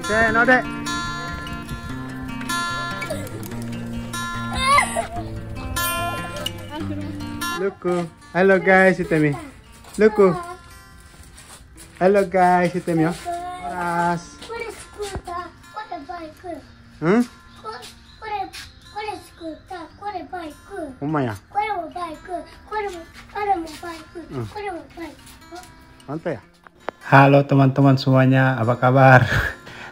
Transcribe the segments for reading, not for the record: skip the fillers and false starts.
せーので。Look, hello guys, ito mi. Look, hello guys, ito mi. Oras. これスクーター、これバイク。Hmm? これスクーター、これバイク。 Umaya. これもバイク、これもバイク、これもバイク。 Mantap ya. Halo teman-teman semuanya, apa kabar?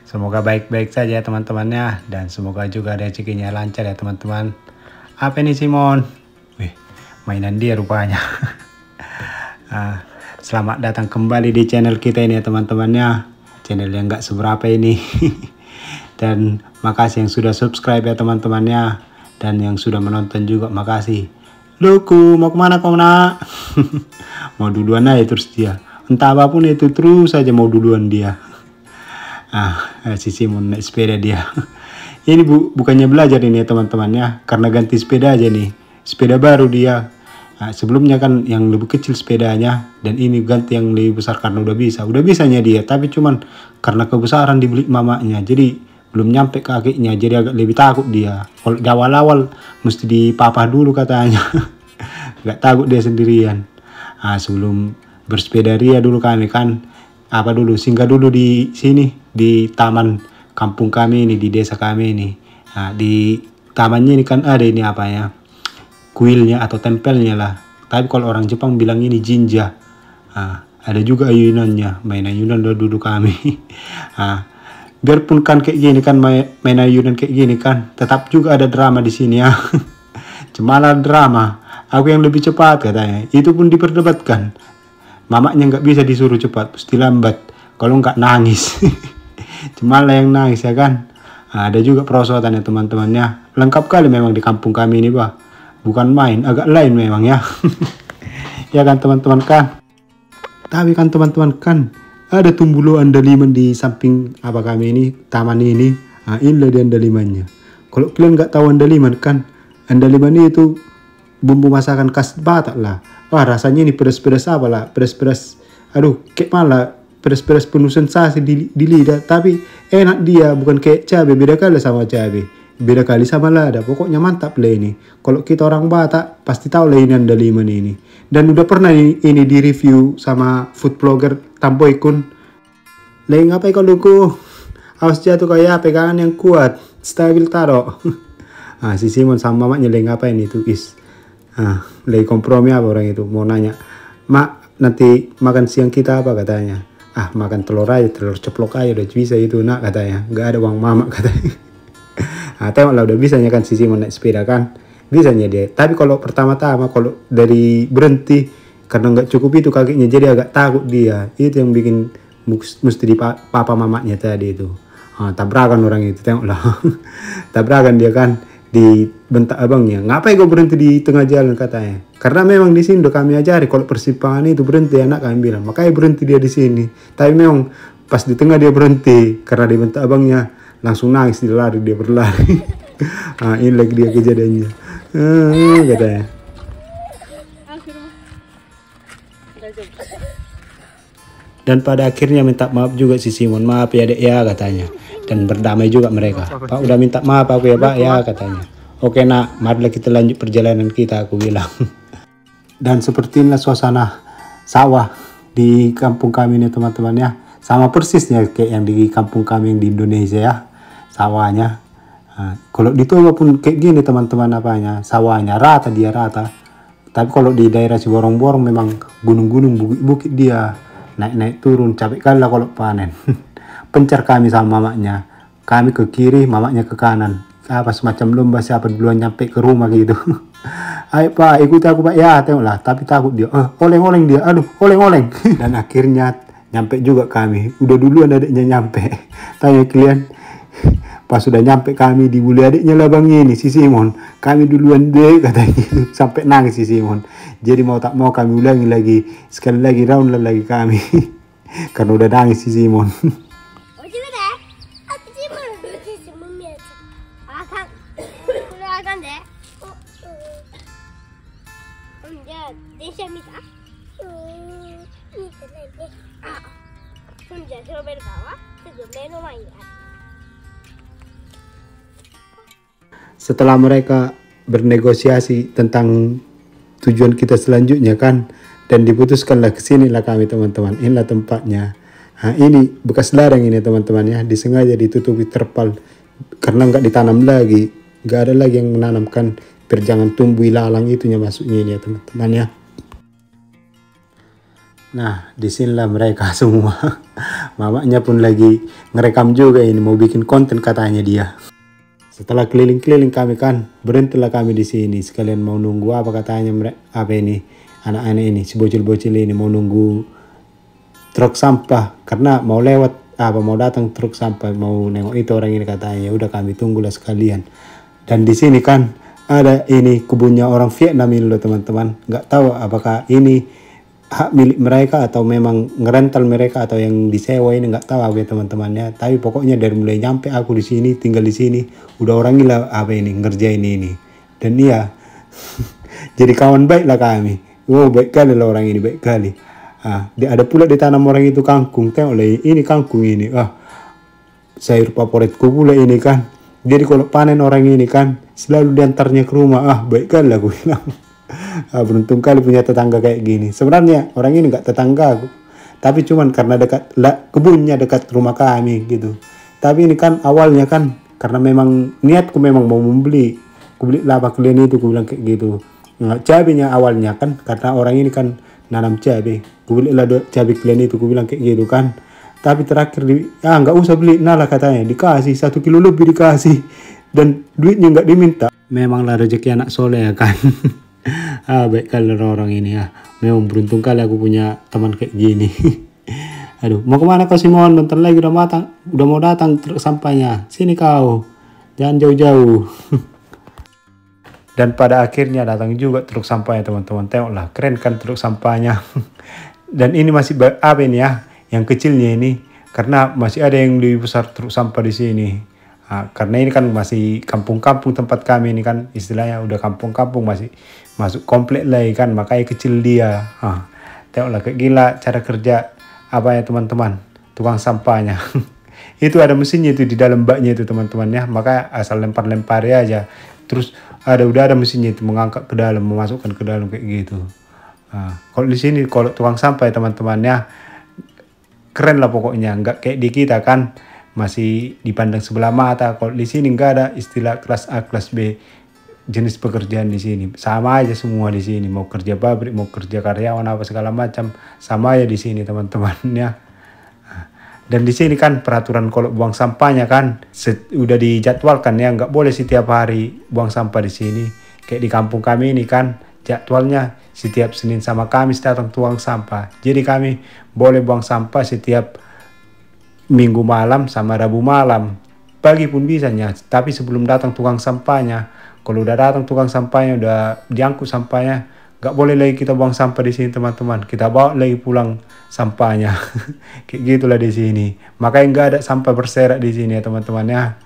Semoga baik-baik saja teman-temannya, dan semoga juga rezekinya lancar ya teman-teman. Apa ini Simon? Wih, mainan dia rupanya. Selamat datang kembali di channel kita ini ya teman-temannya. Channel yang gak seberapa ini. Dan makasih yang sudah subscribe ya teman-temannya, dan yang sudah menonton juga makasih. Luku, mau kemana kau nak? Mau duluan aja terus dia. Entah apapun itu terus saja mau duluan dia. Si Simon naik sepeda dia. Ini bukannya belajar ini ya teman-temannya, karena ganti sepeda aja nih. Sepeda baru dia. Sebelumnya kan yang lebih kecil sepedanya, dan ini ganti yang lebih besar karena udah bisanya dia, tapi cuman karena kebesaran dibeli mamanya, jadi belum nyampe kakinya, jadi agak lebih takut dia. Kalau di awal-awal mesti dipapah dulu katanya. Gak takut dia sendirian. Sebelum bersepeda ria dulu kami kan singgah dulu di sini, di taman kampung kami ini, di desa kami ini. Di tamannya ini kan ada ini apa ya, kuilnya atau tempelnya lah, tapi kalau orang Jepang bilang ini jinja. Ada juga ayunannya, main ayunan dulu kami. Biarpun kan kayak gini kan, main ayunan kayak gini kan, tetap juga ada drama di sini ya. Cuma drama, aku yang lebih cepat katanya, itu pun diperdebatkan. Mamanya nggak bisa disuruh cepat, pasti lambat. Kalau nggak nangis. Cuma lah yang nangis ya kan. Ada juga perosotan ya teman-temannya. Lengkap kali memang di kampung kami ini bah. Bukan main, agak lain memang ya. Ya kan teman-teman kan. Tapi kan teman-teman kan, ada tumbuh andaliman di samping apa kami ini, taman ini. Inilah dia andalimannya. Kalau kalian nggak tahu andaliman kan, andaliman itu bumbu masakan khas Batak lah. Wah, rasanya ini pedas-pedas apa lah, pedas-pedas, aduh kayak malah pedas-pedas penuh sensasi di lidah, tapi enak dia, bukan kayak cabai, beda kali sama cabai, beda kali sama lada, pokoknya mantap lah ini. Kalau kita orang Batak pasti tahu lah ini andaliman ini, dan udah pernah ini di review sama food blogger Tamboy Kun. Lagi ngapain kau luku? Awas jatuh kayak pegangan yang kuat, stabil taro. Si Simon sama mamanya lagi ngapain itu is? Lagi kompromi apa orang itu, mau nanya, mak nanti makan siang kita apa katanya. Makan telur aja, telur ceplok aja udah bisa itu nak katanya, nggak ada uang mama katanya. Tengoklah udah bisanya kan si Simon naik sepeda kan, bisanya dia. Tapi kalau pertama-tama kalau dari berhenti karena nggak cukup itu kakinya, jadi agak takut dia. Itu yang bikin mesti di papa mamanya tadi itu. Tabrakan orang itu, tengoklah. Tabrakan dia kan, dibentak abangnya, ngapain kau berhenti di tengah jalan katanya. Karena memang di sini udah kami ajari kalau persimpangan itu berhenti, anak kami bilang, makanya berhenti dia di sini. Tapi memang pas di tengah dia berhenti karena dibentak abangnya, langsung nangis, dia lari, dia berlari. Ini lagi dia kejadiannya, katanya. Dan pada akhirnya minta maaf juga si Simon, maaf ya dek ya katanya. Dan berdamai juga mereka. Pak udah minta maaf aku ya pak ya katanya. Oke nak, marilah kita lanjut perjalanan kita, aku bilang. Dan seperti inilah suasana sawah di kampung kami ini teman-teman ya. Sama persisnya kayak yang di kampung kami yang di Indonesia ya, sawahnya. Kalau di Toba pun kayak gini teman-teman apanya, sawahnya rata, dia rata. Tapi kalau di daerah Ciborong-borong memang gunung-gunung, bukit-bukit dia. Naik-naik turun, capek kali lah kalau panen. Pencar kami sama mamanya, kami ke kiri, mamanya ke kanan. Semacam lomba siapa duluan nyampe ke rumah gitu. Ayo pak, ikuti aku pak ya, tengoklah. Tapi takut dia, oleng-oleng dia, aduh oleng-oleng. Dan akhirnya nyampe juga kami, udah duluan adiknya nyampe. Tanya kalian, pas sudah nyampe kami dibully adiknya lah bang ini si Simon. Kami duluan deh katanya, sampai nangis si Simon. Jadi mau tak mau kami ulangi lagi, sekali lagi round lagi kami. Karena udah nangis si Simon. Setelah mereka bernegosiasi tentang tujuan kita selanjutnya kan, dan diputuskanlah kesinilah kami teman-teman. Inilah tempatnya. Nah, ini bekas ladang ini teman-teman ya, disengaja ditutupi terpal karena nggak ditanam lagi, nggak ada lagi yang menanamkan biar jangan tumbuh ilalang itunya masuknya ini ya teman-teman ya. Nah, disinilah mereka semua. Mamanya pun lagi ngerekam juga ini, mau bikin konten katanya dia. Setelah keliling-keliling kami kan, berhentilah kami di sini. Sekalian mau nunggu apa katanya apa ini, anak-anak ini, si bocil-bocil ini mau nunggu truk sampah karena mau lewat mau datang truk sampah, mau nengok itu orang ini katanya. Ya udah kami tunggulah sekalian. Dan di sini kan ada ini kebunnya orang Vietnam ini loh teman-teman. Nggak tahu apakah ini hak milik mereka atau memang ngerental mereka atau yang disewa ini, nggak tahu aku ya teman-temannya. Tapi pokoknya dari mulai nyampe aku di sini, tinggal di sini, udah orang gila ngerjain ini. Dan iya jadi kawan baik lah kami. Baik kali lah orang ini, baik kali. Ada pula ditanam orang itu kangkung. Tengok lah ini kangkung ini. Sayur favoritku pula ini kan. Jadi kalau panen orang ini kan selalu diantarnya ke rumah. Baik kali lah aku bilang. Beruntung kali punya tetangga kayak gini. Sebenarnya orang ini nggak tetangga aku, tapi cuman karena kebunnya dekat rumah kami gitu. Tapi ini kan awalnya kan karena memang niatku memang mau membeli, aku beli lapa kalian itu, aku bilang kayak gitu. Cabenya awalnya kan karena orang ini kan nanam cabai, aku beli lah cabai kalian itu, aku bilang kayak gitu kan. Tapi terakhir nggak usah beli, nah lah katanya dikasih 1 kilo lebih dikasih dan duitnya nggak diminta. Memanglah rezeki anak soleh ya kan. Baik kali orang ini ya. Memang beruntung kali aku punya teman kayak gini. Aduh, mau kemana kau Simon? Bentar lagi udah mau datang truk sampahnya. Sini kau, jangan jauh-jauh. Dan pada akhirnya datang juga truk sampahnya teman-teman. Tengoklah, keren kan truk sampahnya. Dan ini masih apa ini ya? Yang kecilnya ini, karena masih ada yang lebih besar truk sampah di sini. Karena ini kan masih kampung-kampung tempat kami ini kan, istilahnya udah kampung-kampung, masih masuk komplek lagi kan, makanya kecil dia. Tengoklah kayak gila cara kerja apa ya teman-teman, tukang sampahnya. Itu ada mesinnya itu di dalam baknya itu teman-teman ya, maka asal lempar-lempar aja, terus udah ada mesinnya itu mengangkat ke dalam, memasukkan ke dalam kayak gitu. Kalau di sini kalau tukang sampah ya teman-teman ya, keren lah pokoknya, nggak kayak di kita kan masih dipandang sebelah mata. Kalau di sini nggak ada istilah kelas A, kelas B, jenis pekerjaan di sini sama aja semua di sini. Mau kerja pabrik, mau kerja karyawan apa segala macam, sama aja di sini teman-teman ya. Dan di sini kan peraturan kalau buang sampahnya kan udah dijadwalkan ya, nggak boleh setiap hari buang sampah di sini. Kayak di kampung kami ini kan jadwalnya setiap Senin sama Kamis datang tuang sampah. Jadi kami boleh buang sampah setiap Minggu malam sama Rabu malam. Pagi pun bisanya, tapi sebelum datang tukang sampahnya. Kalau udah datang tukang sampahnya, udah diangkut sampahnya, nggak boleh lagi kita buang sampah di sini teman-teman. Kita bawa lagi pulang sampahnya. Kayak gitulah di sini. Makanya nggak ada sampah berserak di sini ya teman-teman ya.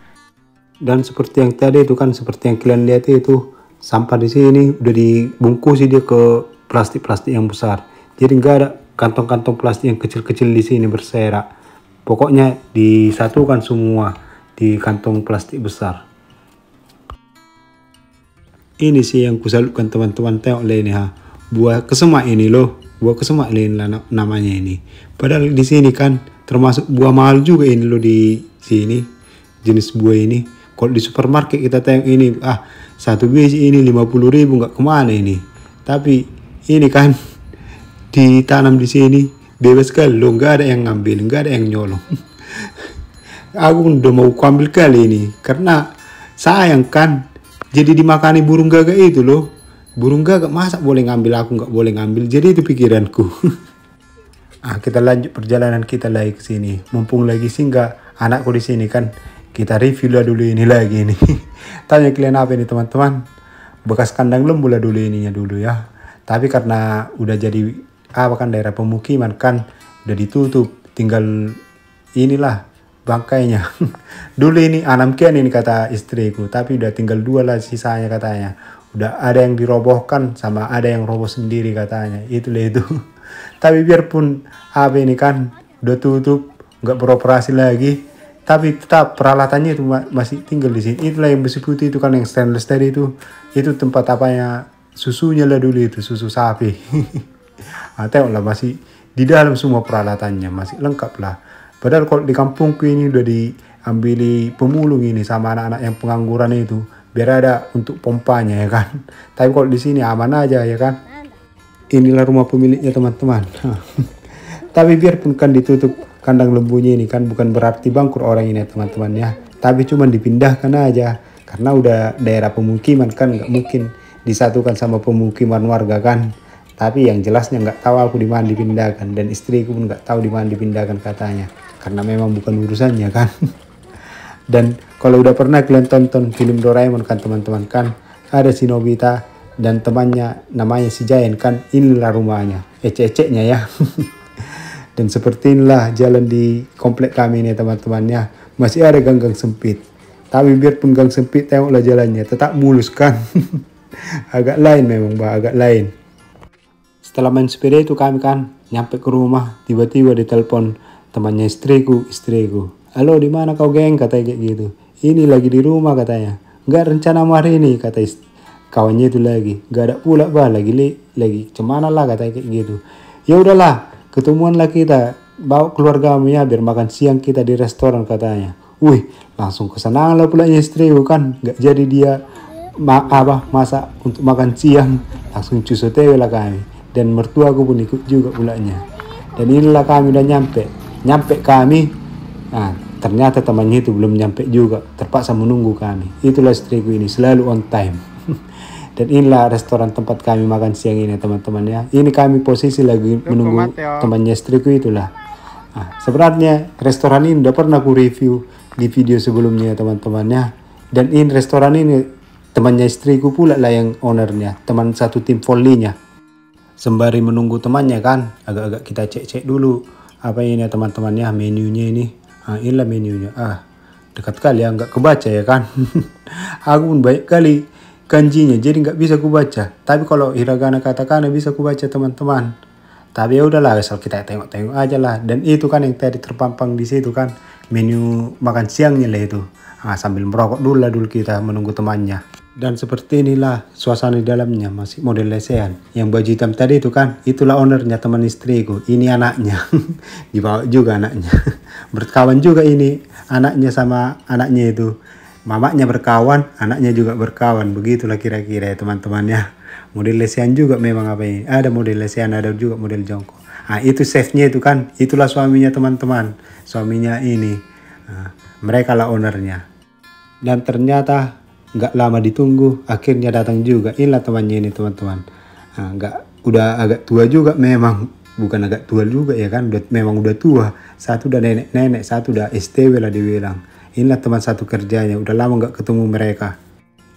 Dan seperti yang tadi itu kan, seperti yang kalian lihat itu, sampah di sini udah dibungkus dia ke plastik-plastik yang besar. Jadi nggak ada kantong-kantong plastik yang kecil-kecil di sini berserak. Pokoknya disatukan semua di kantong plastik besar. Ini sih yang kusalutkan teman-teman. Tengok ini buah kesemak ini loh. Buah kesemak ini namanya ini. Padahal di sini kan termasuk buah mahal juga ini loh di sini. Jenis buah ini. Kalau di supermarket kita tengok ini, satu biji ini 50.000 nggak kemana ini. Tapi ini kan ditanam di sini. Bebas sekali loh, nggak ada yang ngambil, nggak ada yang nyolong. Aku udah mau ambil kali ini karena sayang kan, jadi dimakani burung gagak itu loh. Burung gagak masa boleh ngambil, aku nggak boleh ngambil. Jadi itu pikiranku. Kita lanjut perjalanan kita lagi ke sini. Mumpung lagi singgah anakku di sini kan, kita review lah dulu ini lagi nih. Tanya kalian apa ini teman-teman? Bekas kandang lembu lah dulu ininya dulu ya. Tapi karena udah jadi kan daerah pemukiman kan udah ditutup, tinggal inilah bangkainya. Dulu ini 6 kian ini kata istriku, tapi udah tinggal 2 lah sisanya katanya. Udah ada yang dirobohkan sama ada yang roboh sendiri katanya. Itulah itu. Tapi biarpun ini kan udah tutup, nggak beroperasi lagi, Tapi tetap peralatannya itu masih tinggal di sini. Itulah yang besi putih itu kan, yang stainless tadi itu tempat apanya, susunya lah dulu itu, susu sapi. Nah, tengoklah masih di dalam semua peralatannya, masih lengkap lah. Padahal kalau di kampungku ini udah diambili pemulung ini sama anak-anak yang pengangguran itu, biar ada untuk pompanya ya kan. Tapi kalau di sini aman aja ya kan. Inilah rumah pemiliknya teman-teman. Tapi biarpun kan ditutup kandang lembunya ini kan, bukan berarti bangkrut orang ini teman-teman ya. Tapi cuma dipindahkan aja karena udah daerah pemukiman kan, nggak mungkin disatukan sama pemukiman warga kan. Tapi yang jelasnya nggak tahu aku di mana dipindahkan, dan istriku pun nggak tahu di mana dipindahkan katanya, karena memang bukan urusannya kan. Dan kalau udah pernah kalian tonton film Doraemon kan teman-teman kan, ada si Nobita dan temannya namanya si Giant kan, inilah rumahnya, ecek-eceknya ya. Dan seperti inilah jalan di komplek kami ini teman-teman ya. Masih ada gang-gang sempit. Tapi biarpun gang sempit, tengoklah jalannya tetap mulus kan. Agak lain memang agak lain. Setelah main sepeda itu kami kan nyampe ke rumah, tiba-tiba ditelepon temannya istriku. Halo, di mana kau geng, katanya kayak gitu. Ini lagi di rumah katanya. Enggak rencana hari ini, kata kawannya itu lagi. Enggak ada pula lagi cemana lah katanya kayak gitu. Ya udahlah, ketemuan lah kita, bawa keluargamu ya biar makan siang kita di restoran katanya. Wih, langsung kesenangan lah pula istriku kan, nggak jadi dia masak untuk makan siang, langsung cuso tewe lah kami. Dan mertuaku pun ikut juga pulanya. Dan inilah kami udah nyampe kami. Nah, ternyata temannya itu belum nyampe juga, terpaksa menunggu kami. Itulah istriku ini, selalu on time. Dan inilah restoran tempat kami makan siang ini teman-teman ya. Ini kami posisi lagi menunggu temannya istriku itulah. Nah, sebenarnya restoran ini udah pernah aku review di video sebelumnya teman-teman ya. Dan ini restoran ini temannya istriku pula lah yang ownernya, teman satu tim volleynya. Sembari menunggu temannya kan, agak-agak kita cek-cek dulu apa ini ya teman-teman ya, menunya ini. Nah, inilah menunya. Dekat kali ya, nggak kebaca ya kan. Aku pun baik kali kanjinya, jadi nggak bisa kubaca. Tapi kalau hiragana katakana bisa kubaca teman-teman. Tapi ya udahlah, asal kita tengok-tengok aja lah. Dan itu kan yang tadi terpampang di situ kan, menu makan siangnya lah itu. Sambil merokok dulu kita menunggu temannya. Dan seperti inilah suasana di dalamnya, masih model lesehan. Yang baju hitam tadi itu kan, itulah ownernya, teman istriku. Ini anaknya, dibawa juga anaknya. Berkawan juga ini anaknya sama anaknya itu. Mamanya berkawan, anaknya juga berkawan. Begitulah kira-kira ya teman-teman ya. Model lesehan juga memang apa ini. Ada model lesehan, ada juga model jongkok. Itu chefnya itu kan. Itulah suaminya teman-teman. Suaminya ini. Mereka lah ownernya. Dan ternyata nggak lama ditunggu, akhirnya datang juga. Inilah temannya ini teman-teman. Udah agak tua juga memang. Bukan agak tua juga ya kan. Memang udah tua. Satu udah nenek-nenek, satu udah STW lah dibilang. Inilah teman satu kerjanya, udah lama nggak ketemu mereka.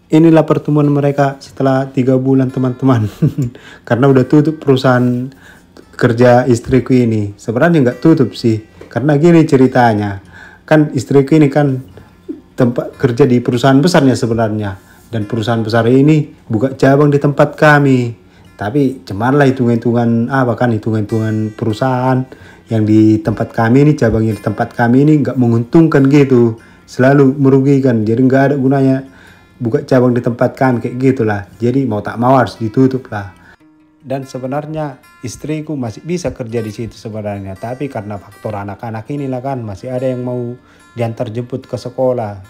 Inilah pertemuan mereka setelah 3 bulan teman-teman. Karena udah tutup perusahaan kerja istriku ini. Sebenarnya nggak tutup sih, karena gini ceritanya. Kan istriku ini kan tempat kerja di perusahaan besarnya sebenarnya. Dan perusahaan besar ini buka cabang di tempat kami. Tapi cumanlah hitung-hitungan hitung-hitungan perusahaan yang di tempat kami ini, cabangnya di tempat kami ini nggak menguntungkan gitu. Selalu merugikan, jadi nggak ada gunanya buka cabang di tempat kami kayak gitulah. Jadi mau tak mau harus ditutup lah. Dan sebenarnya istriku masih bisa kerja di situ sebenarnya, tapi karena faktor anak-anak inilah kan, masih ada yang mau diantar jemput ke sekolah.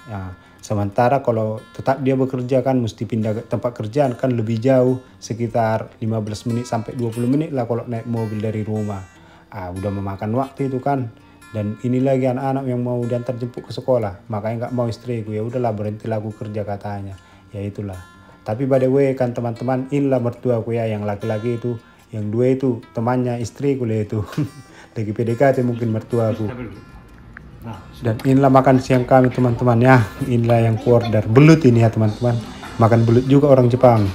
Sementara kalau tetap dia bekerja kan mesti pindah ke tempat kerjaan kan lebih jauh, sekitar 15 menit sampai 20 menit lah kalau naik mobil dari rumah. Udah memakan waktu itu kan. Dan ini lagi anak-anak yang mau diantar jemput ke sekolah, makanya nggak mau istriku. Ya udahlah, berhentilah aku kerja katanya. Ya itulah. Tapi by the way kan teman-teman, inilah mertuaku ya, yang laki-laki itu, yang dua itu temannya istriku lah itu. Lagi PDKT mungkin mertuaku. Dan inilah makan siang kami teman-teman ya. Inilah yang order belut ini ya teman-teman. Makan belut juga orang Jepang.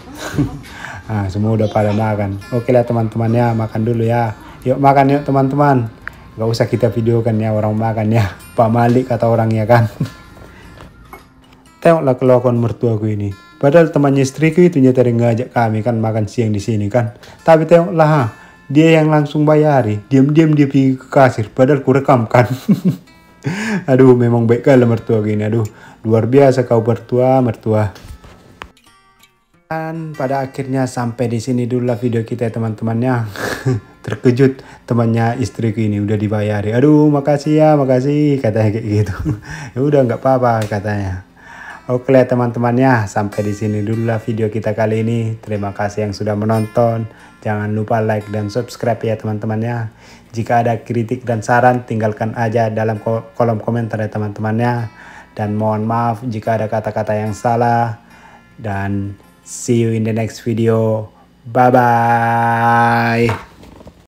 Semua udah pada makan. Oke lah teman-teman ya, makan dulu ya. Yuk makan yuk teman-teman. Gak usah kita videokan ya orang makan ya. Pak Malik kata orangnya kan. Tengoklah kelakuan mertuaku ini. Padahal temannya istriku itu nyata ngajak kami kan makan siang di sini kan. Tapi tengoklah, dia yang langsung bayari. Diam-diam dia pergi ke kasir. Padahal ku rekam kan. Aduh, memang baik kali mertua gini. Aduh, luar biasa kau mertua. Dan pada akhirnya sampai di sini dulu lah video kita ya teman-temannya. Terkejut temannya istriku ini udah dibayari. Aduh, makasih ya, makasih katanya kayak gitu. Ya udah nggak apa-apa katanya. Oke lah teman-temannya, sampai di sini dulu lah video kita kali ini. Terima kasih yang sudah menonton. Jangan lupa like dan subscribe ya teman-temannya. Jika ada kritik dan saran, tinggalkan aja dalam kolom komentar ya teman-temannya. Dan mohon maaf jika ada kata-kata yang salah. Dan see you in the next video. Bye-bye.